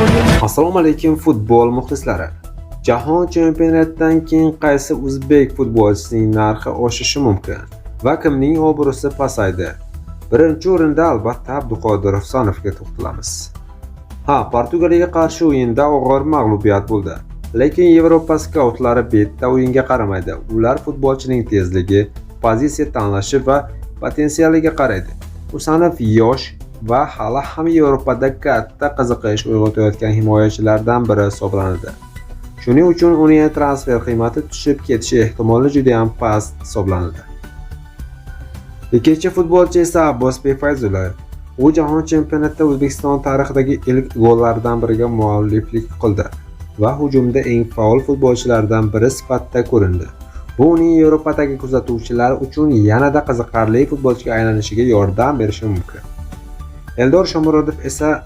Assalomu alaykum futbol muxlislari. Jahon chempionatidan keyin qaysi o'zbek futbolchisining narxi oshishi mumkin va kimning obro'si pasaydi? Birinchi o'rinda albatta Abduqodir Husanovga to'xtalamiz. Portugaliyaga qarshi o'yinda og'ir mag'lubiyat bo'ldi. Lekin Yevropa skautlari bitta o'yinga qaramaydi. Ular futbolchining tezligi, pozitsiya tanlashi va potensialiga qaraydi. Husanov yosh va hali ham Yevropada katta qiziqish uyg'otayotgan himoyachilardan biri hisoblanadi. Shuning uchun uning transfer qiymati tushib ketishi ehtimoli juda ham past hisoblanadi. Ikkinchi futbolchi esa Abbosbek Fayzullayev. U jahon chempionatida O'zbekiston tarixidagi ilk gollardan biriga mualliflik qildi va hujumda eng faol futbolchilardan biri sifatida ko'rindi. Bu uning Yevropadagi kuzatuvchilar uchun yanada qiziqarli futbolchiga aylanishiga yordam berishi mumkin. Eldor Shomurodov esa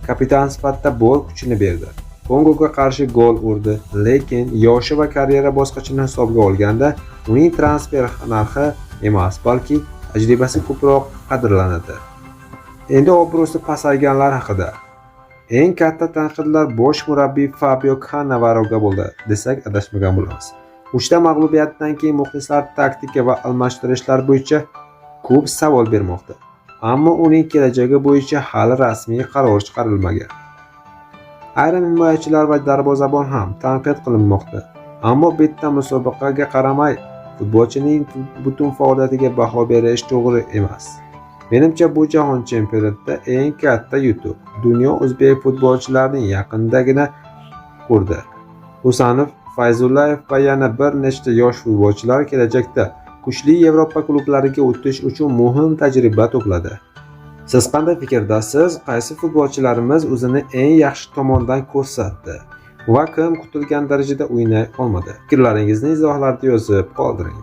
kapitan sifatida bor kuchini berdi. Kongoga qarshi gol urdi, lekin yoshi va karyera bosqichini hisobga olganda uning transfer narxi emas, balki tajribasi ko'proq qadrlanadi. Endi obro'si pasayganlar haqida. Eng katta tanqidlar bosh murabbiy Fabio Cannavaroga bo'ldi, desak adashmagan bo'lamiz. 3 ta mag'lubiyatdan keyin muxlislar taktika va almashtirishlar bo'yicha ko'p savol bermoqda. Ammo uning kelajagi bo'yicha hali rasmiy qaror chiqarilmagan. Ayrim himoyachilar va darvozabon ham tanqid qilinmoqda. Ammo bitta musobaqaga qaramay futbolchining butun faoliyatiga baho berish to'g'ri emas. Menimcha bu jahon chempionatida eng katta yutuq. Dunyo o'zbek futbolchilarini yaqindagina ko'rdi. Husanov, Fayzullayev va yana bir nechta yosh futbolchilar kelajakda kuchli Yevropa klublariga o'tish uchun muhim tajriba to'pladi. Siz qanday fikrdasiz? Qaysi futbolchilarimiz o'zini eng yaxshi tomondan ko'rsatdi va kim kutilgan darajada o'ynay olmadi? Fikrlaringizni izohlarda yozib qoldiring.